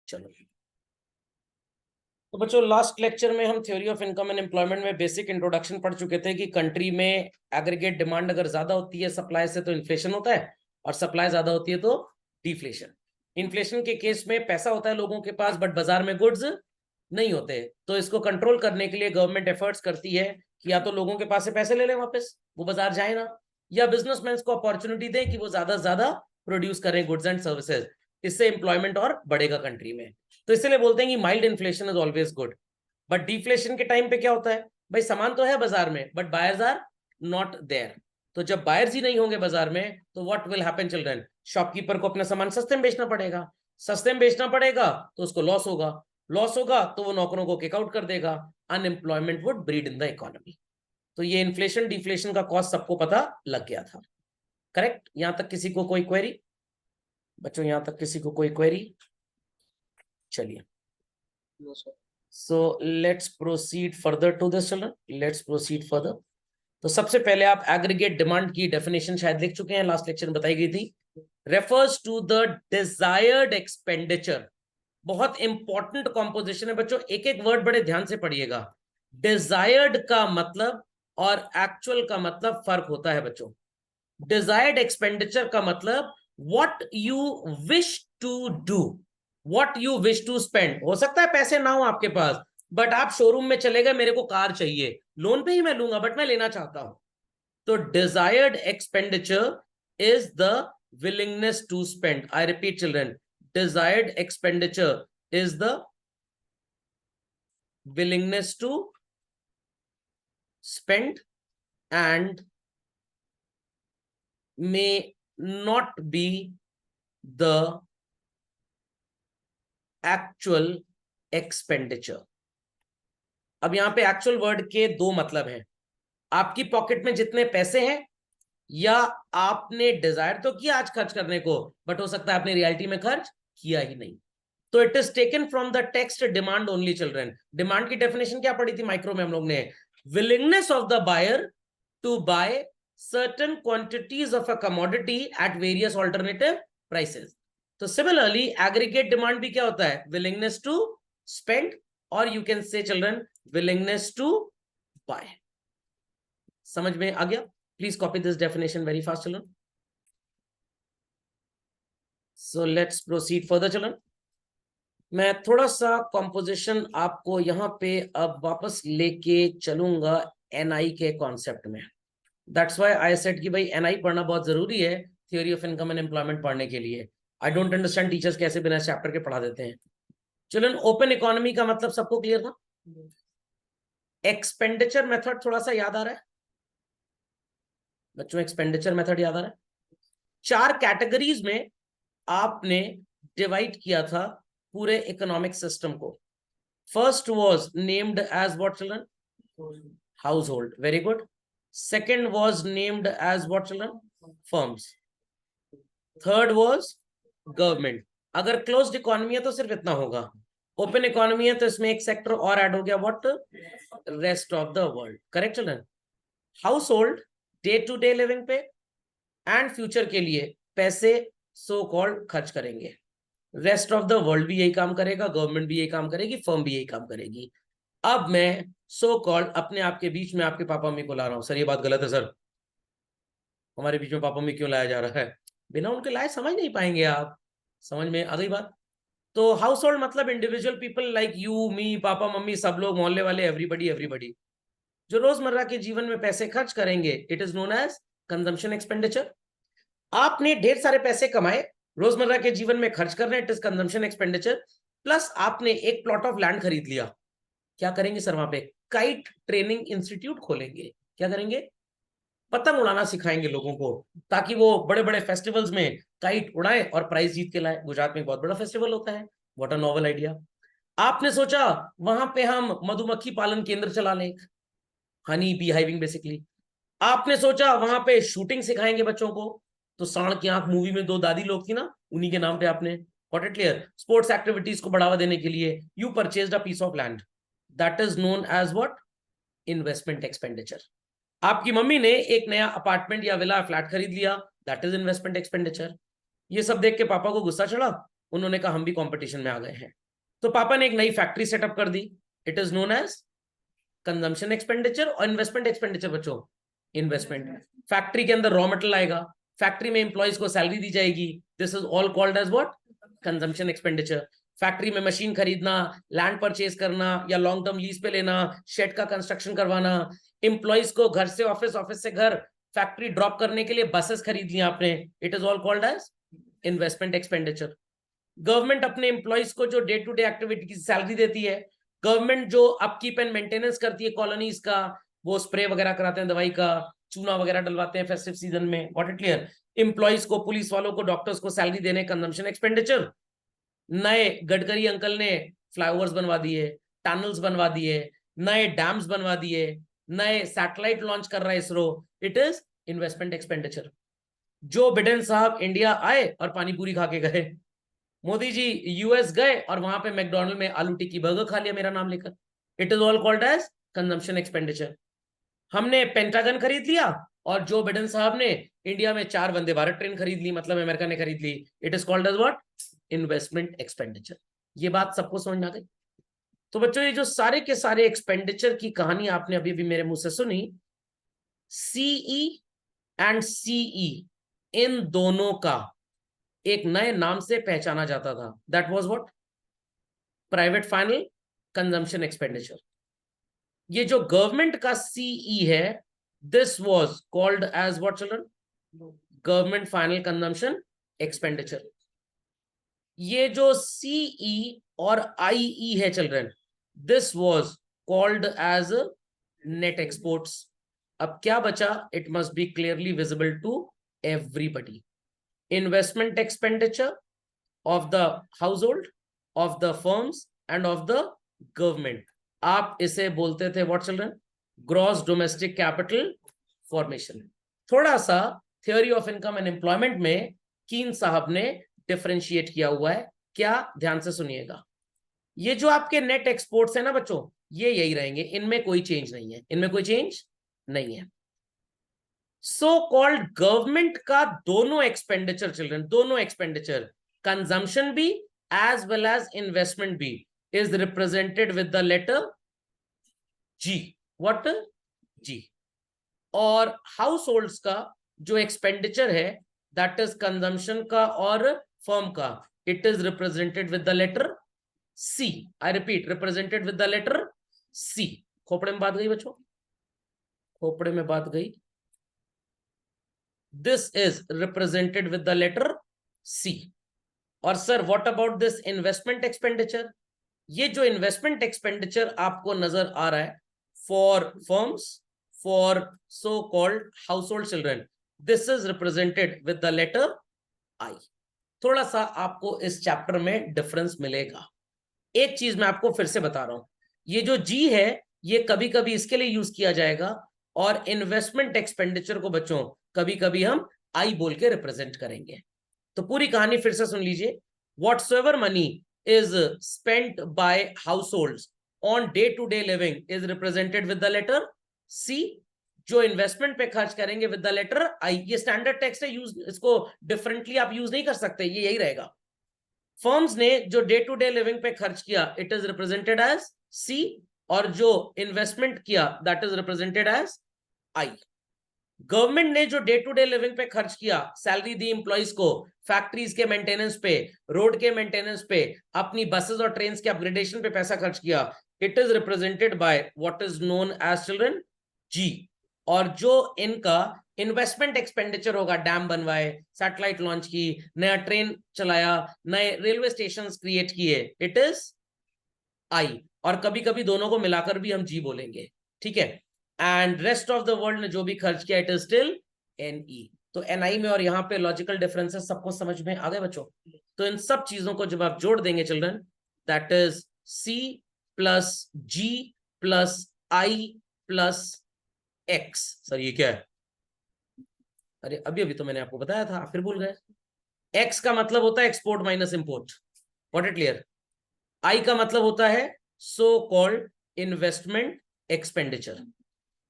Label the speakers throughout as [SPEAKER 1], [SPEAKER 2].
[SPEAKER 1] चलो, तो बच्चों लास्ट लेक्चर में हम theory of income and employment में बेसिक इंट्रोडक्शन पढ़ चुके थे कि कंट्री में एग्रीगेट डिमांड अगर ज्यादा होती है सप्लाई से तो इन्फ्लेशन होता है, और सप्लाई ज्यादा होती है तो डिफ्लेशन। इन्फ्लेशन के केस में पैसा होता है लोगों के पास बट बाजार में गुड्स नहीं होते, तो इसको कंट्रोल करने के लिए गवर्नमेंट एफर्ट्स करती है कि या तो लोगों के पास से पैसे ले लें वापस, वो बाजार जाए ना, या बिजनेसमैन को अपॉर्चुनिटी दें कि वो ज्यादा से ज्यादा प्रोड्यूस करें गुड्स एंड सर्विसेज, इससे एम्प्लॉयमेंट और बढ़ेगा कंट्री में। तो इसलिए बोलते हैं कि mild inflation is always good. But deflation के टाइम पे क्या होता है, भाई सामान तो है बाजार में but buyers are not there. तो जब बायर्स ही नहीं होंगे बाजार में तो what will happen children, shopkeeper को अपना सामान सस्ते में बेचना पड़ेगा, सस्ते में बेचना पड़ेगा तो उसको लॉस होगा, लॉस होगा तो वो नौकरों को किक आउट कर देगा, unemployment would breed in the economy. तो ये इन्फ्लेशन डिफ्लेशन का कॉस्ट सबको पता लग गया था, करेक्ट? यहां तक किसी को कोई क्वेरी बच्चों, यहां तक किसी को कोई क्वेरी? चलिए, so let's proceed further to this children, let's proceed further। तो सबसे पहले आप एग्रीगेट डिमांड की डेफिनेशन शायद लिख चुके हैं, लास्ट लेक्चर में बताई गई थी, refers to the desired expenditure. बहुत इंपॉर्टेंट कॉम्पोजिशन है बच्चों, एक एक वर्ड बड़े ध्यान से पढ़िएगा। डिजायर्ड का मतलब और एक्चुअल का मतलब फर्क होता है बच्चों। डिजायर्ड एक्सपेंडिचर का मतलब what you wish to do, what you wish to spend. हो सकता है पैसे ना हो आपके पास बट आप शोरूम में चले गए, मेरे को कार चाहिए, लोन पे ही मैं लूंगा बट मैं लेना चाहता हूं। तो desired expenditure is the willingness to spend. I repeat children, desired expenditure is the willingness to spend and may not be the actual expenditure। अब यहां पे एक्चुअल वर्ड के दो मतलब हैं, आपकी पॉकेट में जितने पैसे हैं या आपने डिजायर तो किया आज खर्च करने को बट हो सकता है आपने रियलिटी में खर्च किया ही नहीं। तो it is taken from the text demand only children. Demand की डेफिनेशन क्या पढ़ी थी माइक्रो में हम लोग ने, willingness of the buyer to buy certain quantities of a commodity at various alternative prices. तो सिमिलरली एग्रीगेट डिमांड भी क्या होता है, विलिंगनेस टू स्पेंड, और you can say children willingness to buy. समझ में आ गया? Please copy this definition very fast children. So let's proceed further children. मैं थोड़ा सा कॉम्पोजिशन आपको यहाँ पे अब वापस लेके चलूंगा एनआई के कॉन्सेप्ट में। दैट्स व्हाई आई सेड कि भाई एनआई पढ़ना बहुत जरूरी है theory of income and employment पढ़ने के लिए। आई डोंट अंडरस्टैंड टीचर्स कैसे बिना चैप्टर के पढ़ा देते हैं। चिल्ड्रन, ओपन इकोनॉमी का मतलब सबको क्लियर था? एक्सपेंडिचर मेथड थोड़ा सा याद आ रहा है बच्चों? एक्सपेंडिचर मेथड याद आ रहा है? 4 कैटेगरीज में आपने डिवाइड किया था पूरे इकोनॉमिक सिस्टम को। First was named as what children? Household, very good. Second was named as what children? Firms. Third was government. अगर क्लोज्ड इकोनॉमी है तो सिर्फ इतना होगा, ओपन इकोनॉमी है तो इसमें एक सेक्टर और ऐड हो गया, what? Rest of the world, correct children? Household day to day living पे एंड फ्यूचर के लिए पैसे सो कॉल्ड खर्च करेंगे। रेस्ट ऑफ द वर्ल्ड भी यही काम करेगा, गवर्नमेंट भी यही काम करेगी, फर्म भी यही काम करेगी। अब मैं सो कॉल्ड अपने आपके बीच में आपके पापा मम्मी को ला रहा हूं। सर ये बात गलत है सर, हमारे बीच में पापा मम्मी क्यों लाया जा रहा है? बिना उनके लाए समझ नहीं पाएंगे आप। समझ में आ गई बात? तो हाउस होल्ड मतलब individual people like you me, papa mummy, सब लोग, मोहल्ले वाले, एवरीबडी एवरीबडी जो रोजमर्रा के जीवन में पैसे खर्च करेंगे, it is known as consumption expenditure. आपने ढेर सारे पैसे कमाए, रोजमर्रा के जीवन में खर्च कर रहे हैं, it is consumption expenditure. Plus आपने एक प्लॉट ऑफ लैंड खरीद लिया, क्या करेंगे सर वहां पे? काइट ट्रेनिंग इंस्टीट्यूट खोलेंगे। क्या करेंगे? पतंग उड़ाना सिखाएंगे लोगों को ताकि वो बड़े बड़े फेस्टिवल्स में काइट उड़ाए और प्राइज जीत के लाए। गुजरात में बहुत बड़ा फेस्टिवल होता है, व्हाट अ नोवेल आइडिया। आपने सोचा वहां पे हम मधुमक्खी पालन केंद्र चला लें, हनी बी हाइविंग बेसिकली। आपने सोचा वहां पे शूटिंग सिखाएंगे बच्चों को, तो सांड की आंख मूवी में 2 दादी लोग थी ना, उन्हीं के नाम पे आपने got it clear. Sports activities को बढ़ावा देने के लिए you purchased a piece of land, that is known as what? Investment expenditure. आपकी मम्मी ने एक नया अपार्टमेंट या विला फ्लैट खरीद लिया, दैट इज इन्वेस्टमेंट एक्सपेंडिचर। ये सब देख के पापा को गुस्सा चढ़ा, उन्होंने कहा हम भी कंपटीशन में आ गए हैं, तो पापा ने एक नई फैक्ट्री सेटअप कर दी। It is known as consumption expenditure और इन्वेस्टमेंट एक्सपेंडिचर। बच्चों इन्वेस्टमेंट, फैक्ट्री के अंदर रॉ मटेरियल आएगा, फैक्ट्री में एम्प्लॉइज को सैलरी दी जाएगी, this is all called as what, consumption expenditure. Factory में मशीन खरीदना, लैंड परचेज करना या लॉन्ग टर्म लीज पे लेना, शेड का कंस्ट्रक्शन करवाना, एम्प्लॉइज को घर से ऑफिस, ऑफिस से घर, फैक्ट्री ड्रॉप करने के लिए बसेस खरीद लिया आपने, it is all called as investment expenditure. Government अपने एम्प्लॉइज को जो डे टू डे एक्टिविटी की सैलरी देती है, गवर्नमेंट जो अपकीप एंड मेंटेनेंस करती है कॉलोनीज का, वो स्प्रे वगैरह कराते हैं दवाई का, चूना वगैरह डलवाते हैं फेस्टिव सीजन में, व्हाट इट क्लियर। एम्प्लॉइज को, पुलिस वालों को, डॉक्टर्स को सैलरी देने, कंजम्पशन एक्सपेंडिचर। नए गडकरी अंकल ने फ्लाईओवर्स बनवा दिए, टनल्स बनवा दिए, नए डैम्स बनवा दिए, नए सैटेलाइट लॉन्च कर रहा है ISRO, it is investment expenditure. Joe Biden साहब इंडिया आए और पानी पूरी खा के गए, मोदी जी यूएस गए और वहां पे मैकडोनल्ड में आलू टिक्की बर्गर खा लिया मेरा नाम लेकर, it is all called as consumption expenditure. हमने पेंटागन खरीद लिया और जो बिडेन साहब ने इंडिया में 4 वंदे भारत ट्रेन खरीद ली, मतलब अमेरिका ने खरीद ली, it is called as what, investment expenditure. ये बात सबको समझ में आ गई? तो बच्चों ये जो सारे के सारे एक्सपेंडिचर की कहानी आपने अभी भी मेरे मुंह से सुनी, सीई एंड सीई इन दोनों का एक नए नाम से पहचाना जाता था, that was what, private final consumption expenditure. ये जो गवर्नमेंट का सीई है, this was called as what children, government final consumption expenditure. ये जो सीई और आईई है children, this was called as net exports. अब क्या बचा, it must be clearly visible to everybody. Investment expenditure of the household, of the firms and of the government, आप इसे बोलते थे what children, gross domestic capital formation. थोड़ा सा theory of income and employment में कीन साहब ने डिफरेंशिएट किया हुआ है, क्या, ध्यान से सुनिएगा। ये जो आपके नेट एक्सपोर्ट्स है ना बच्चों, ये यही रहेंगे, इनमें कोई चेंज नहीं है, इनमें कोई चेंज नहीं है। सो कॉल्ड गवर्नमेंट का दोनों एक्सपेंडिचर चिल्ड्रन, दोनों एक्सपेंडिचर, कंजम्पशन भी एज वेल एज इन्वेस्टमेंट भी, is represented with the letter G, what, G. और हाउस होल्ड्स का जो एक्सपेंडिचर है, दैट इज कंजम्पशन का और फर्म का, it is represented with the letter C. I repeat, represented with the letter C. खोपड़े में बात गई बच्चों, खोपड़े में बात गई। This is represented with the letter C. और sir what about this investment expenditure? ये जो इन्वेस्टमेंट एक्सपेंडिचर आपको नजर आ रहा है for firms, for so called household children, this is represented with the letter I. थोड़ा सा आपको इस चैप्टर में डिफरेंस मिलेगा। एक चीज मैं आपको फिर से बता रहा हूं, ये जो जी है ये कभी कभी इसके लिए यूज किया जाएगा, और इन्वेस्टमेंट एक्सपेंडिचर को बच्चों कभी कभी हम आई बोल के रिप्रेजेंट करेंगे। तो पूरी कहानी फिर से सुन लीजिए। Whatsoever money is spent by households on day to day living is represented with the letter C. जो इन्वेस्टमेंट पे खर्च करेंगे विद द लेटर आई। ये स्टैंडर्ड टेक्स्ट है, यूज इसको डिफरेंटली आप यूज नहीं कर सकते, ये यही रहेगा। फर्म्स ने जो डे टू डे लिविंग पे खर्च किया, it is represented as C, और जो इन्वेस्टमेंट किया that is represented as I. Government ने जो डे टू डे लिविंग पे खर्च किया, सैलरी दी एम्प्लॉइज को, फैक्ट्रीज के मेंटेनेंस पे, रोड के मेंटेनेंस पे, अपनी बसेस और ट्रेन के अपग्रेडेशन पे पैसा खर्च किया, it is represented by what is known as children G. और जो इनका इन्वेस्टमेंट एक्सपेंडिचर होगा, डैम बनवाए, सैटेलाइट लॉन्च की, नया ट्रेन चलाया, नए रेलवे स्टेशन क्रिएट किए, इट इज आई। और कभी कभी दोनों को मिलाकर भी हम जी बोलेंगे, ठीक है। And rest of the world ने जो भी खर्च किया, it is still N E. तो एन आई में और यहाँ पे लॉजिकल डिफरेंसेस सबको समझ में आ गए बच्चों? तो इन सब चीजों को जब आप जोड़ देंगे children, that is C plus G plus I plus X. Sir ये क्या है? अरे अभी अभी तो मैंने आपको बताया था, आप फिर भूल गए। एक्स का मतलब होता है export minus import, what it clear. I का मतलब होता है so called investment expenditure.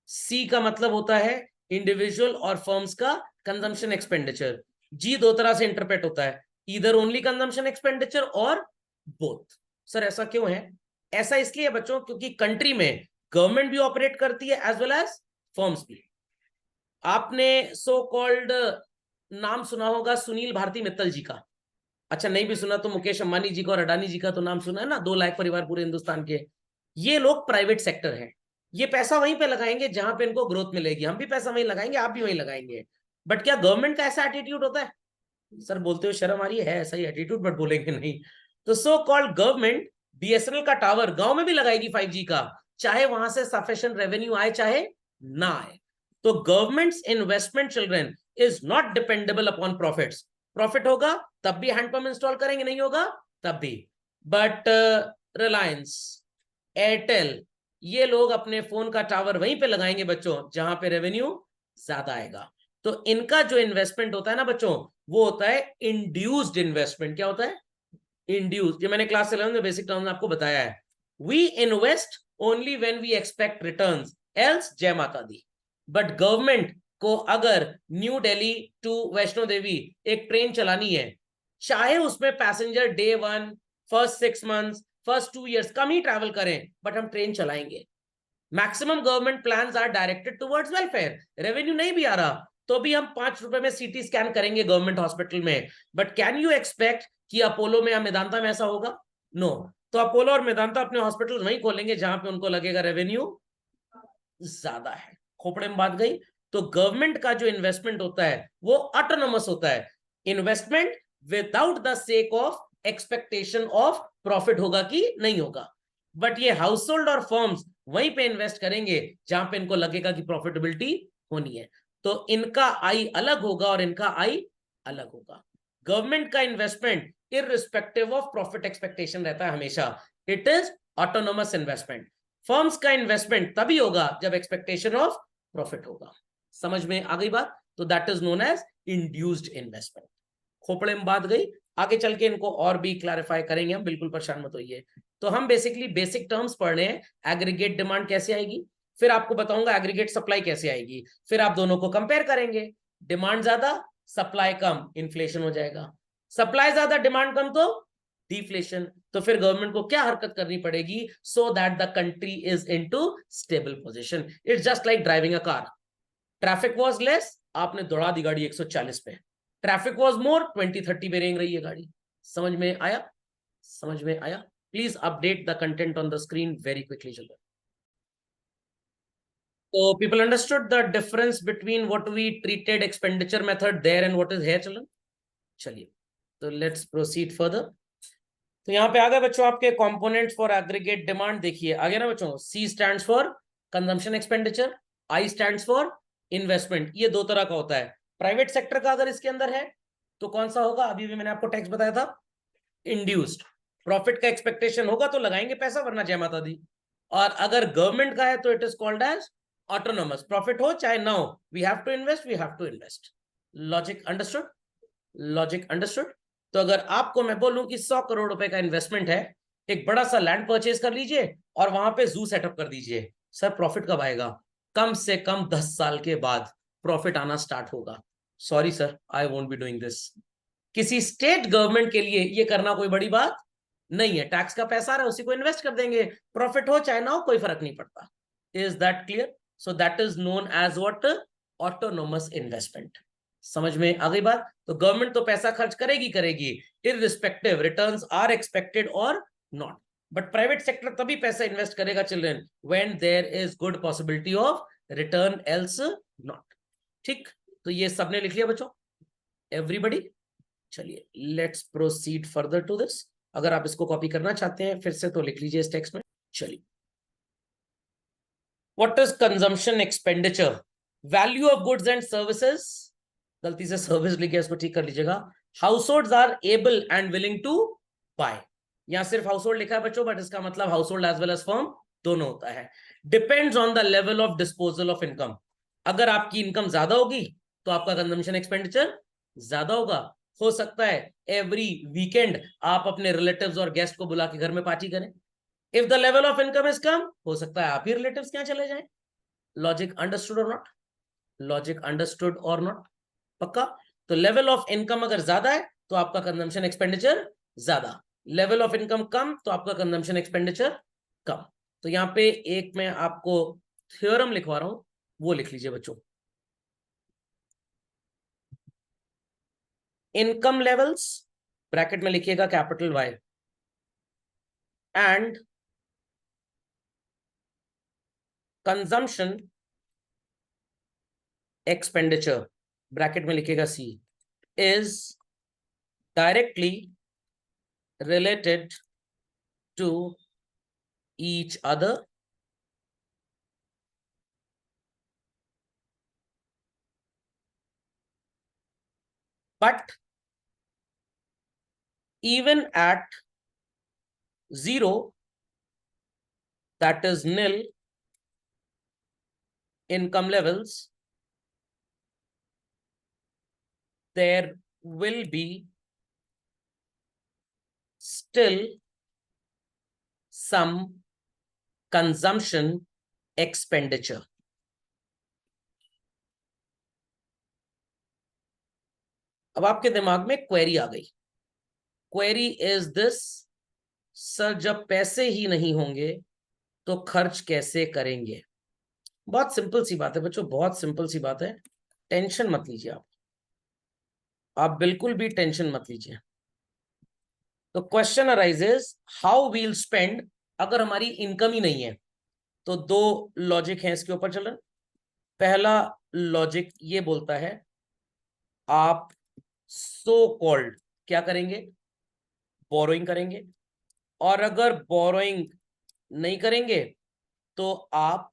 [SPEAKER 1] C का मतलब होता है इंडिविजुअल और फर्म्स का कंजम्पशन एक्सपेंडिचर। जी दो तरह से इंटरप्रेट होता है, ईदर ओनली कंजम्पशन एक्सपेंडिचर और बोथ। सर ऐसा क्यों है? ऐसा इसलिए बच्चों क्योंकि कंट्री में गवर्नमेंट भी ऑपरेट करती है एज वेल एज फर्म्स भी। आपने सो कॉल्ड नाम सुना होगा सुनील भारती मित्तल जी का। अच्छा नहीं भी सुना तो मुकेश अंबानी जी का और अडानी जी का तो नाम सुना है ना, 2 लाख परिवार पूरे हिंदुस्तान के। ये लोग प्राइवेट सेक्टर है, ये पैसा वहीं पे लगाएंगे जहां पे इनको ग्रोथ मिलेगी। हम भी पैसा वहीं लगाएंगे, आप भी वहीं लगाएंगे। बट क्या गवर्नमेंट का ऐसा एटीट्यूड होता है? सर बोलते हुए शर्म आ रही है, ऐसा ही एटीट्यूड, बट बोलेंगे नहीं। तो सो कॉल्ड गवर्नमेंट बीएसएनएल का टावर गांव में भी लगाएगी 5G का, चाहे वहां से सफिशिएंट रेवेन्यू आए चाहे ना आए। तो governments investment children is not dependable upon profits. Profit होगा तब भी हैंडपंप इंस्टॉल करेंगे, नहीं होगा तब भी। बट रिलायंस, एयरटेल, ये लोग अपने फोन का टावर वहीं पे लगाएंगे बच्चों जहां पे रेवेन्यू ज्यादा आएगा। तो इनका जो इन्वेस्टमेंट होता है ना बच्चों, वो होता है इंड्यूस्ड इन्वेस्टमेंट। क्या होता है? इंड्यूस्ड। ये मैंने क्लास 11 में बेसिक टर्म्स में आपको बताया है। We invest only when we expect returns, else जय माता दी। बट गवर्नमेंट को अगर न्यू दिल्ली टू वैष्णो देवी एक ट्रेन चलानी है, चाहे उसमें passenger day 1, first 6 months, first 2 years कम ही ट्रैवल करें, बट हम ट्रेन चलाएंगे। Maximum government plans are directed towards welfare. Revenue नहीं भी आ रहा तो भी हम 5 रुपए में सीटी स्कैन करेंगे गवर्नमेंट हॉस्पिटल में। बट कैन यू एक्सपेक्ट कि अपोलो में या मेदांता में ऐसा होगा? नो। तो अपोलो और मेदांता अपने हॉस्पिटल वहीं खोलेंगे जहां पे उनको लगेगा रेवेन्यू ज्यादा है। खोपड़े में बात गई। तो गवर्नमेंट का जो इन्वेस्टमेंट होता है वो ऑटोनोमस होता है। Investment without the sake of expectation of profit होगा कि नहीं होगा। बट ये हाउस होल्ड और फर्म्स वहीं पे इन्वेस्ट करेंगे जहां पे इनको लगेगा कि प्रॉफिटेबिलिटी होनी है। तो इनका आई अलग होगा और इनका आई अलग होगा। गवर्नमेंट का investment irrespective of profit expectation रहता है हमेशा। It is autonomous investment. Firms का इन्वेस्टमेंट तभी होगा जब एक्सपेक्टेशन ऑफ प्रॉफिट होगा। समझ में आ गई बात? तो that is known as induced investment. खोपड़े में बात गई। आगे चल के इनको और भी क्लैरिफाई करेंगे हम, बिल्कुल परेशान मत होइए। तो हम बेसिकली बेसिक टर्म्स पढ़ रहे हैं। एग्रीगेट डिमांड कैसे आएगी, फिर आपको बताऊंगा एग्रीगेट सप्लाई कैसे आएगी, फिर आप दोनों को कंपेयर करेंगे। डिमांड ज्यादा सप्लाई कम, इन्फ्लेशन हो जाएगा। सप्लाई ज्यादा डिमांड कम तो डिफ्लेशन। तो फिर गवर्नमेंट को क्या हरकत करनी पड़ेगी so that the country is into stable position. It's just like driving a car. Traffic was less, आपने दौड़ा दी गाड़ी 140 पे। ट्रैफिक वाज मोर, 20-30 पे रेंग रही है गाड़ी। समझ में आया? समझ में आया? Please update the content on the screen very quickly children. So people understood the difference between what we treated expenditure method there and what is here children? चलिए तो लेट्स प्रोसीड फर्दर। तो यहाँ पे आ गए बच्चों आपके कंपोनेंट्स फॉर एग्रीगेट डिमांड। देखिए आ गया ना बच्चों, C stands for consumption expenditure, I stands for investment. ये दो तरह का होता है। प्राइवेट सेक्टर का अगर इसके अंदर है तो कौन सा होगा? अभी भी मैंने आपको टेक्स्ट बताया था, इंड्यूस्ड। प्रॉफिट का एक्सपेक्टेशन होगा तो लगाएंगे पैसा, वरना जय माता दी। और अगर गवर्नमेंट का है तो it is called as autonomous. Profit हो चाहे ना हो, we have to invest, we have to invest. Logic understood? Logic understood? तो अगर आपको मैं बोलूं कि 100 करोड़ रुपए का इन्वेस्टमेंट है, एक बड़ा सा लैंड परचेज कर लीजिए और वहां पे जू सेटअप कर दीजिए। सर प्रॉफिट कब आएगा? कम से कम 10 साल के बाद प्रॉफिट आना स्टार्ट होगा। Sorry sir, I won't be doing this. किसी स्टेट गवर्नमेंट के लिए ये करना कोई बड़ी बात नहीं है। टैक्स का पैसा आ रहा है, उसी को इन्वेस्ट कर देंगे, प्रॉफिट हो चाहे ना हो कोई फर्क नहीं पड़ता। Is that clear? So that is known as what? Autonomous investment. समझ में आ गई बात? तो गवर्नमेंट तो पैसा खर्च करेगी करेगी, इररिस्पेक्टिव रिटर्न्स आर एक्सपेक्टेड और नॉट। बट प्राइवेट सेक्टर तभी पैसा इन्वेस्ट करेगा children when there is good possibility of return, else not. ठीक, तो ये सबने लिख लिया बच्चों, एवरीबॉडी? चलिए let's proceed further to this. अगर आप इसको कॉपी करना चाहते हैं फिर से तो लिख लीजिए इस टेक्स्ट में। चलिए, what is consumption expenditure? Value of goods and services, गलती से सर्विस लिख गया, इसको ठीक कर लीजिएगा। Households are able and willing to buy. यहां सिर्फ हाउसहोल्ड लिखा है बच्चों, बट इसका मतलब household as well as firm दोनों होता है। Depends on the level of disposal of income. अगर आपकी इनकम ज्यादा होगी तो आपका कंजम्पशन एक्सपेंडिचर ज्यादा होगा। हो सकता है एवरी वीकेंड आप अपने रिलेटिव्स और गेस्ट को बुला के घर में पार्टी करें। If the level of income is come, हो सकता है आप ही रिलेटिव्स के यहाँ चले जाएं। लॉजिक अंडरस्टूड और नॉट? लॉजिक अंडरस्टूड और नॉट? पक्का? तो लेवल ऑफ इनकम अगर ज्यादा है तो आपका कंजम्पशन एक्सपेंडिचर ज्यादा, लेवल ऑफ इनकम कम तो आपका कंजम्पशन एक्सपेंडिचर कम। तो यहाँ पे एक मैं आपको थ्योरम लिखवा रहा हूं, वो लिख लीजिए बच्चों। इनकम लेवल्स ब्रैकेट में लिखिएगा capital Y and consumption expenditure bracket में लिखिएगा C is directly related to each other but even at zero, that is nil income levels, there will be still some consumption expenditure. अब आपके दिमाग में query आ गई। Query is this, sir जब पैसे ही नहीं होंगे तो खर्च कैसे करेंगे? बहुत सिंपल सी बात है बच्चों, बहुत सिंपल सी बात है, टेंशन मत लीजिए आप बिल्कुल भी टेंशन मत लीजिए। तो question arises how we'll spend, अगर हमारी इनकम ही नहीं है। तो दो लॉजिक हैं इसके ऊपर चलन। पहला लॉजिक ये बोलता है आप सो कॉल्ड क्या करेंगे, बोरोइंग करेंगे, और अगर बोरोइंग नहीं करेंगे तो आप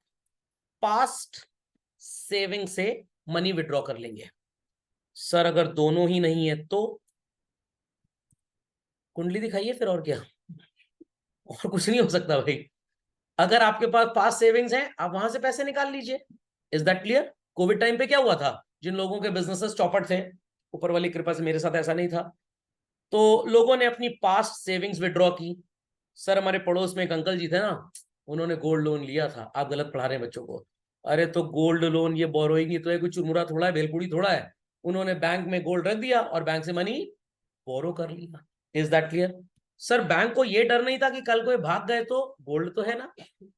[SPEAKER 1] पास्ट सेविंग से मनी विड्रॉ कर लेंगे। सर अगर दोनों ही नहीं है तो कुंडली दिखाइए फिर, और क्या, और कुछ नहीं हो सकता भाई। अगर आपके पास पास्ट सेविंग्स हैं आप वहां से पैसे निकाल लीजिए। Is that clear? Covid time पे क्या हुआ था, जिन लोगों के बिजनेसेस चौपट थे, ऊपर वाली कृपा से मेरे साथ ऐसा नहीं था, तो लोगों ने अपनी पास्ट सेविंग्स विड्रॉ की। सर हमारे पड़ोस में एक अंकल जी थे ना, उन्होंने गोल्ड लोन लिया था। आप गलत पढ़ा रहे हैं बच्चों को। अरे तो गोल्ड लोन ये बोरोइंग ही तो है, कोई चुरमुरा थोड़ा है, भेलपुड़ी थोड़ा है। उन्होंने बैंक में गोल्ड रख दिया और बैंक से मनी बोरो कर लिया। Is that clear? Sir bank को ये डर नहीं था कि कल कोई भाग गए तो गोल्ड तो है ना।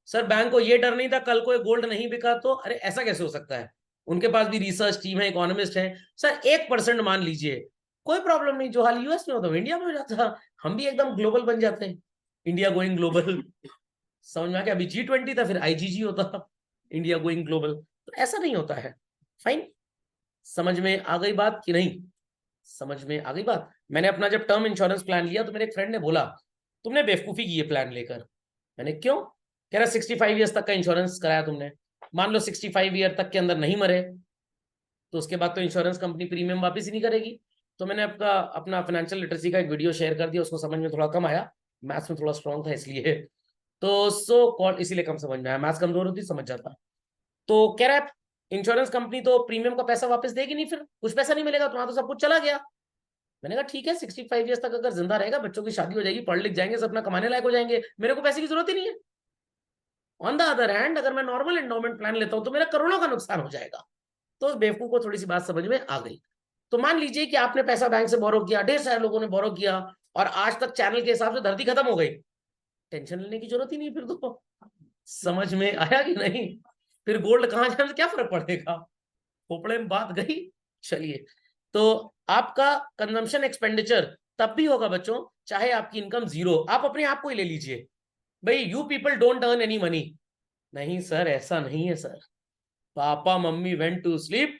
[SPEAKER 1] सर बैंक को ये डर नहीं था कल कोई गोल्ड नहीं बिका तो, अरे ऐसा कैसे हो सकता है? उनके पास भी रिसर्च टीम है, इकोनॉमिस्ट है। सर 1% मान लीजिए, कोई प्रॉब्लम नहीं, जो हाल यूएस में होता है इंडिया में हो जाता, हम भी एकदम ग्लोबल बन जाते हैं। इंडिया गोइंग ग्लोबल, समझ में आ गया? अभी G20 था, फिर IGG होता, इंडिया गोइंग ग्लोबल। तो ऐसा नहीं होता है। फाइन, समझ में आ गई बात कि नहीं? समझ में आ गई बात। मैंने अपना जब टर्म इंश्योरेंस प्लान लिया तो मेरे एक फ्रेंड ने बोला तुमने बेवकूफी की ये प्लान लेकर। मैंने क्यों? कह रहा 65 ईयर्स तक का इंश्योरेंस कराया तुमने, मान लो 65 ईयर तक के अंदर नहीं मरे तो उसके बाद तो इंश्योरेंस कंपनी प्रीमियम वापस ही नहीं करेगी। तो मैंने अपना फाइनेंशियल लिटरेसी का एक वीडियो शेयर कर दिया, उसको समझ में थोड़ा कम आया, मैथ्स में थोड़ा स्ट्रॉन्ग था इसलिए, तो सो कॉल्ड इसीलिए कम समझ में आया, मैथ्स कमजोर होती समझ जाता। तो कह रहा है इंश्योरेंस कंपनी तो प्रीमियम का पैसा वापस देगी नहीं, फिर कुछ पैसा नहीं मिलेगा, तुम्हारा तो सब कुछ चला गया। मैंने कहा ठीक है, 65 ईयर्स तक अगर जिंदा रहेगा, बच्चों की शादी हो जाएगी, पढ़ लिख जाएंगे, सब अपना कमाने लायक हो जाएंगे, मेरे को पैसे की जरूरत ही नहीं है। ऑन द अदर हैंड अगर मैं नॉर्मल एंडोमेंट प्लान लेता हूं तो मेरा करोड़ों का नुकसान हो जाएगा। तो बेवकूफ को थोड़ी सी बात समझ में आ गई। तो मान लीजिए कि आपने पैसा बैंक से बोरो किया, ढेर सारे लोगों ने बोरो किया, और आज तक चैनल के हिसाब से धरती खत्म हो गई, टेंशन लेने की जरूरत ही नहीं फिर तो। समझ में आया कि नहीं? फिर गोल्ड कहां जाए, क्या फर्क पड़ेगा, खोपड़े में बात गई। चलिए, तो आपका कंजम्पशन एक्सपेंडिचर तब भी होगा बच्चों चाहे आपकी इनकम जीरो। आप अपने आप को ही ले लीजिए, भाई you people don't earn any money. नहीं सर ऐसा नहीं है sir, papa mummy went to sleep,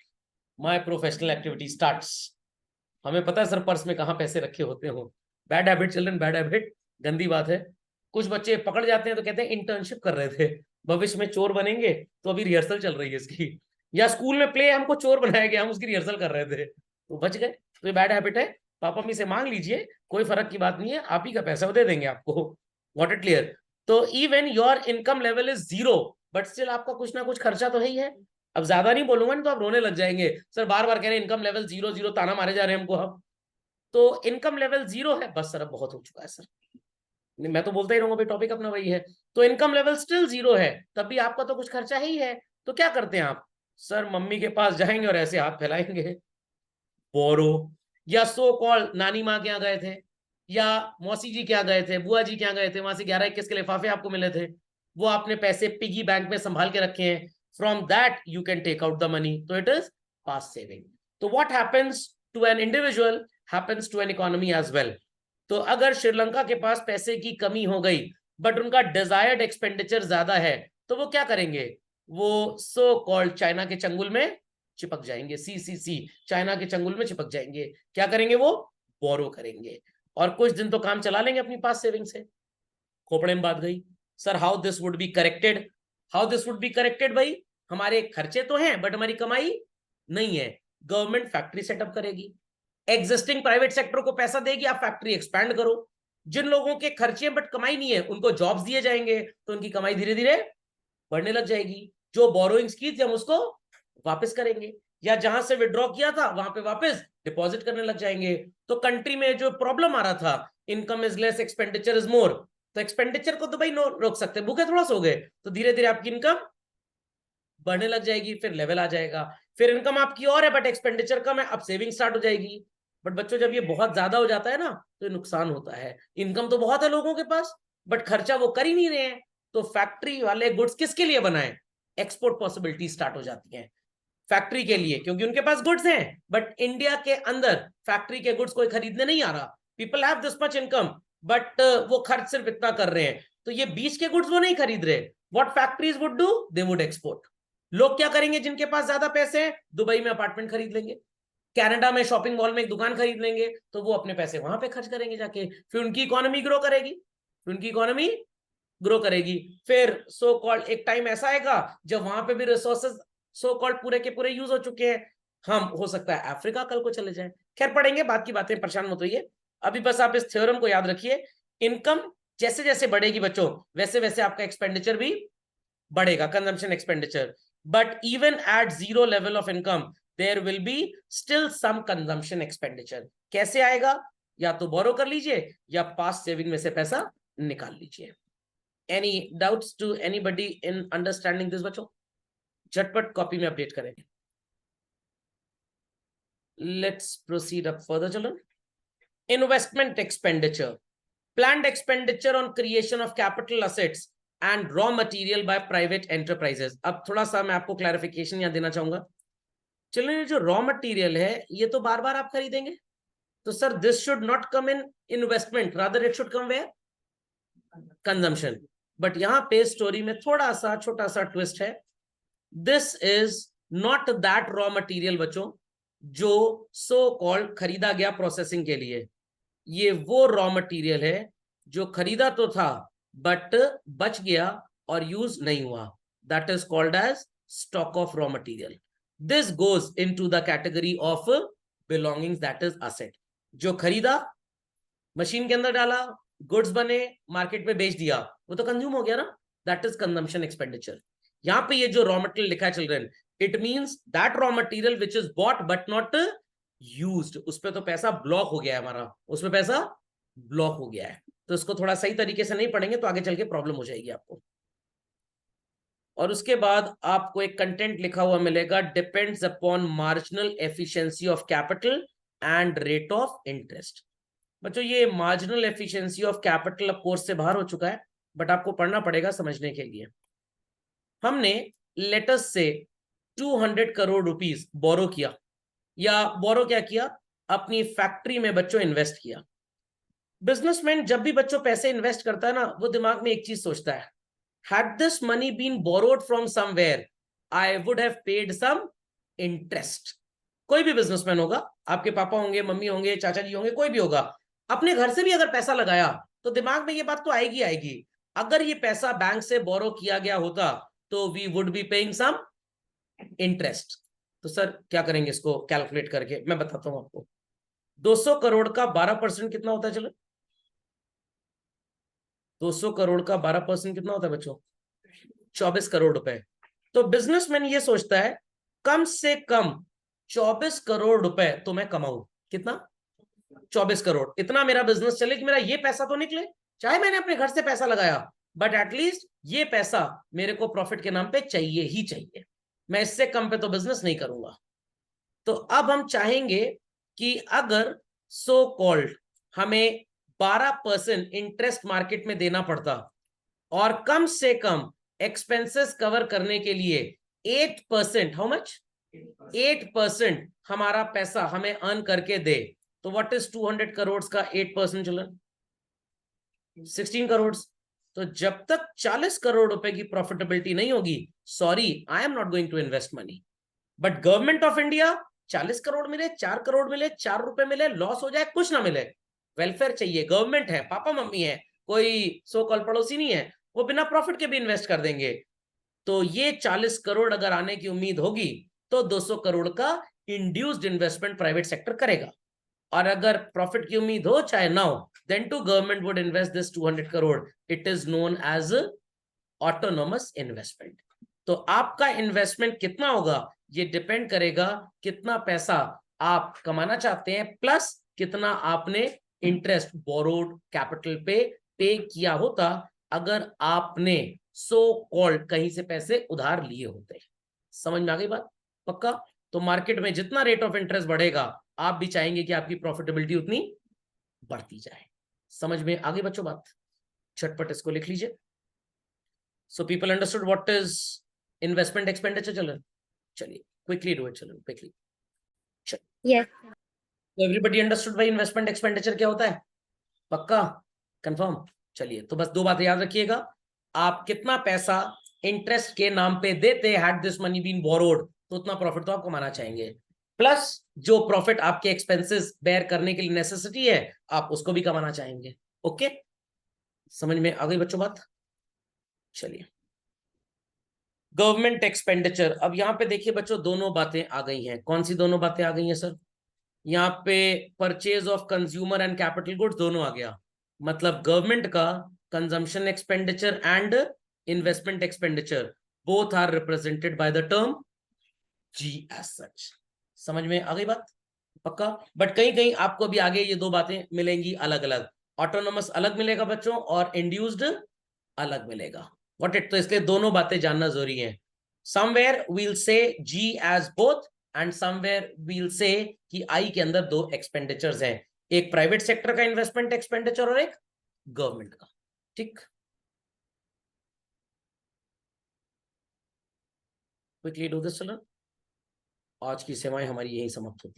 [SPEAKER 1] my professional activity starts. हमें पता है सर पर्स में कहां पैसे रखे होते हो। Bad habit children, bad habit, गंदी बात है। कुछ बच्चे पकड़ जाते हैं तो कहते हैं इंटर्नशिप कर रहे थे, भविष्य में चोर बनेंगे, तो अभी रिहर्सल चल रही है इसकी। या स्कूल में प्ले हमको चोर बनाया गया, हम उसकी रिहर्सल कर रहे थे तो बच गए। तो ये बैड हैबिट है, पापा मम्मी से मांग लीजिए, कोई फर्क की बात नहीं है, आप ही का पैसा वो दे देंगे आपको। What it clear? तो even your income level is zero but still आपका कुछ ना कुछ खर्चा तो है ही है। अब ज्यादा नहीं बोलूंगा नहीं तो आप रोने लग जाएंगे, सर बार बार कह रहे हैं इनकम लेवल जीरो जीरो, ताना मारे जा रहे हैं हमको हम। तो इनकम लेवल जीरो है बस सर, अब बहुत हो चुका है सर, मैं तो बोलता ही रहूंगा भाई, टॉपिक अपना वही है। तो इनकम लेवल स्टिल जीरो है, तब भी आपका तो कुछ खर्चा ही है। तो क्या करते हैं आप? सर मम्मी के पास जाएंगे और ऐसे हाथ फैलाएंगे, बोरो। या सो कॉल नानी माँ के यहाँ गए थे, या मौसी जी के यहाँ गए थे, बुआ जी के यहाँ गए थे, वहां से 11-21 के लिफाफे आपको मिले थे, वो आपने पैसे पिगी बैंक में संभाल के रखे हैं, from that you can take out the money, तो इट इज पास्ट सेविंग। तो what happens to an individual happens to an economy as well. तो अगर श्रीलंका के पास पैसे की कमी हो गई बट उनका डिजायर्ड एक्सपेंडिचर ज्यादा है, तो वो क्या करेंगे, वो सो कॉल्ड चाइना के चंगुल में चिपक जाएंगे, CCC, चाइना के चंगुल में चिपक जाएंगे। क्या करेंगे, वो बोरो करेंगे और कुछ दिन तो काम चला लेंगे अपनी पास सेविंग से। खोपड़े में बात गई। Sir how this would be corrected, how this would be corrected भाई, हमारे खर्चे तो हैं बट हमारी कमाई नहीं है, गवर्नमेंट फैक्ट्री सेटअप करेगी, एग्जिस्टिंग प्राइवेट सेक्टर को पैसा देगी, आप फैक्ट्री एक्सपैंड करो, जिन लोगों के खर्चे बट कमाई नहीं है उनको जॉब्स दिए जाएंगे, तो उनकी कमाई धीरे धीरे बढ़ने लग जाएगी, जो बोरोइंग्स की थी हम उसको वापस करेंगे, या जहां से विड्रॉ किया था वहां पे वापस डिपॉजिट करने लग जाएंगे। तो कंट्री में जो प्रॉब्लम आ रहा था, income is less expenditure is more, तो एक्सपेंडिचर को तो भाई नो रोक सकते, भूखे थोड़ा सो गए, तो धीरे धीरे आपकी इनकम बढ़ने लग जाएगी, फिर लेवल आ जाएगा, फिर इनकम आपकी और है बट एक्सपेंडिचर कम है, अब सेविंग स्टार्ट हो जाएगी। बट बच्चों जब ये बहुत ज्यादा हो जाता है ना, तो ये नुकसान होता है, इनकम तो बहुत है लोगों के पास बट खर्चा वो कर ही नहीं रहे हैं, तो फैक्ट्री वाले गुड्स किसके लिए बनाए, एक्सपोर्ट पॉसिबिलिटी स्टार्ट हो जाती है फैक्ट्री के लिए, क्योंकि उनके पास गुड्स हैं बट इंडिया के अंदर फैक्ट्री के गुड्स कोई खरीदने नहीं आ रहा, people have this much income but वो खर्च सिर्फ इतना कर रहे हैं, तो ये बीच के गुड्स वो नहीं खरीद रहे, what factories would do, they would export. लोग क्या करेंगे, जिनके पास ज्यादा पैसे हैं दुबई में अपार्टमेंट खरीद लेंगे, कनाडा में शॉपिंग मॉल में एक दुकान खरीद लेंगे, तो वो अपने पैसे वहां पे खर्च करेंगे जाके, फिर उनकी इकोनॉमी ग्रो करेगी, फिर उनकी इकोनॉमी ग्रो करेगी, फिर सो कॉल्ड एक टाइम ऐसा आएगा जब वहां पे भी रिसोर्सेज सो कॉल्ड पूरे के पूरे यूज हो चुके हैं, हम हो सकता है अफ्रीका कल को चले जाए, खैर पढ़ेंगे बात की बातें, परेशान मत होइए, अभी बस आप इस थ्योरम को याद रखिए, इनकम जैसे जैसे बढ़ेगी बच्चों वैसे वैसे आपका एक्सपेंडिचर भी बढ़ेगा, consumption expenditure, but even at zero level of income there will be still some consumption expenditure. कैसे आएगा, या तो बोरो कर लीजिए या पास सेविंग में से पैसा निकाल लीजिए। Any doubts to anybody in understanding this बच्चों, झटपट कॉपी में अपडेट करें। Let's proceed up further children. Investment expenditure, planned expenditure on creation of capital assets and raw material by private enterprises। अब थोड़ा सा मैं आपको क्लैरिफिकेशन यहाँ देना चाहूंगा, चलिए जो रॉ मटेरियल है ये तो बार बार आप खरीदेंगे, तो sir this should not come in investment, rather it should come where, consumption. But यहां पे स्टोरी में थोड़ा सा छोटा सा ट्विस्ट है, this is not that raw material बच्चों जो सो कॉल्ड खरीदा गया प्रोसेसिंग के लिए, ये वो रॉ मटेरियल है जो खरीदा तो था बट बच गया और यूज नहीं हुआ, that is called as stock of raw material. This goes into the category of belongings, that is asset, जो खरीदा मशीन के अंदर डाला, गुड्स बने, मार्केट में बेच दिया, वो तो कंज्यूम हो गया ना, दैट इज कंजम्पशन एक्सपेंडिचर। यहां पे ये जो रॉ मटेरियल लिखा है children, it means that raw material which is bought but not used, उस पे तो पैसा ब्लॉक हो गया है हमारा, उसमें पैसा ब्लॉक हो गया है, तो इसको थोड़ा सही तरीके से नहीं पढ़ेंगे तो आगे चल के प्रॉब्लम हो जाएगी आपको। और उसके बाद आपको एक कंटेंट लिखा हुआ मिलेगा, depends upon marginal efficiency of capital and rate of interest. बच्चों ये मार्जिनल एफिशिएंसी ऑफ कैपिटल अब कोर्स से बाहर हो चुका है बट आपको पढ़ना पड़ेगा समझने के लिए। हमने लेटस से 200 करोड़ रुपीस बोरो किया, या बोरो क्या किया, अपनी फैक्ट्री में बच्चों इन्वेस्ट किया। बिजनेसमैन जब भी बच्चों पैसे इन्वेस्ट करता है ना, वो दिमाग में एक चीज सोचता है, had this money been borrowed from somewhere I would have paid some interest. कोई भी बिजनेसमैन होगा, आपके पापा होंगे, मम्मी होंगे, चाचा जी होंगे, कोई भी होगा, अपने घर से भी अगर पैसा लगाया तो दिमाग में ये बात तो आएगी आएगी, अगर ये पैसा बैंक से बोरो किया गया होता तो we would be paying some interest. तो सर क्या करेंगे इसको कैलकुलेट करके, मैं बताता हूं आपको। 200 करोड़ का 12% कितना होता है, चलो 200 करोड़ का 12% कितना होता है बच्चों, 24 करोड़ रुपए। तो बिजनेसमैन ये सोचता है कम से कम 24 करोड़ रुपए तो मैं कमाऊं, कितना, 24 करोड़, इतना मेरा बिजनेस चले कि मेरा ये पैसा तो निकले, चाहे मैंने अपने घर से पैसा लगाया बट एटलीस्ट ये पैसा मेरे को प्रॉफिट के नाम पे चाहिए ही चाहिए, मैं इससे कम पे तो बिजनेस नहीं करूंगा। तो अब हम चाहेंगे कि अगर सो कॉल्ड हमें 12% इंटरेस्ट मार्केट में देना पड़ता और कम से कम एक्सपेंसेस कवर करने के लिए 8%, हाउ मच, 8% हमारा पैसा हमें अर्न करके दे, तो व्हाट इज 200 करोड़ का 8% चिल्ड्रन? 16 करोड़। तो जब तक 40 करोड़ रुपए की प्रॉफिटेबिलिटी नहीं होगी, sorry, I am not going to invest money. But government of India 40 crore मिले, 4 करोड़ मिले, 4 रुपए मिले, लॉस हो जाए, कुछ ना मिले, वेलफेयर चाहिए, गवर्नमेंट है, पापा मम्मी है, कोई सो कॉल पड़ोसी नहीं है, वो बिना प्रॉफिट के भी इन्वेस्ट कर देंगे। तो ये 40 करोड़ अगर आने की उम्मीद होगी तो 200 करोड़ का इंड्यूस्ड इन्वेस्टमेंट प्राइवेट सेक्टर करेगा। और अगर प्रॉफिट की उम्मीद हो चाहे ना हो, then too government would invest this 200 crore. It is known as autonomous investment. तो आपका इन्वेस्टमेंट कितना होगा ये डिपेंड करेगा कितना पैसा आप कमाना चाहते हैं, प्लस कितना आपने इंटरेस्ट बोरोड कैपिटल पे किया होता अगर आपने सो कॉल्ड कहीं से पैसे उधार लिए होते। समझ में आ गई बात? पक्का? तो मार्केट में जितना रेट ऑफ इंटरेस्ट बढ़ेगा, आप भी चाहेंगे कि आपकी प्रॉफिटेबिलिटी उतनी बढ़ती जाए। समझ में आ गई बच्चों बात? झटपट इसको लिख लीजिए। So people understood what is investment expenditure, children? चलिए quickly do it, children, quickly.
[SPEAKER 2] Yes.
[SPEAKER 1] So everybody understood भाई investment expenditure क्या होता है? पक्का? कंफर्म? चलिए, तो बस दो बातें याद रखिएगा। आप कितना पैसा इंटरेस्ट के नाम पे देते, had this money been borrowed, तो उतना प्रॉफिट तो आप कमाना चाहेंगे, प्लस जो प्रॉफिट आपके एक्सपेंसेस बेयर करने के लिए नेसेसिटी है, आप उसको भी कमाना चाहेंगे। ओके, समझ में आ गई बच्चों बात? चलिए, गवर्नमेंट एक्सपेंडिचर। अब यहां पे देखिए बच्चों, दोनों बातें आ गई हैं। कौन सी दोनों बातें आ गई हैं सर? यहाँ पे purchase of consumer and capital goods दोनों आ गया। मतलब गवर्नमेंट का consumption expenditure and investment expenditure both are represented by the term G as such. समझ में आ गई बात? पक्का? बट कहीं कहीं आपको भी आगे ये दो बातें मिलेंगी अलग अलग। ऑटोनोमस अलग मिलेगा बच्चों और इंड्यूस्ड अलग मिलेगा। व्हाट इट, तो इसलिए दोनों बातें जानना जरूरी है। Somewhere we'll see G as both and somewhere we'll see कि आई के अंदर दो एक्सपेंडिचर्स हैं, एक प्राइवेट सेक्टर का इन्वेस्टमेंट एक्सपेंडिचर और एक गवर्नमेंट का। ठीक, क्विकली डू दिस चिल्ड्रन। आज की सेवाएं हमारी यही समाप्त होती है।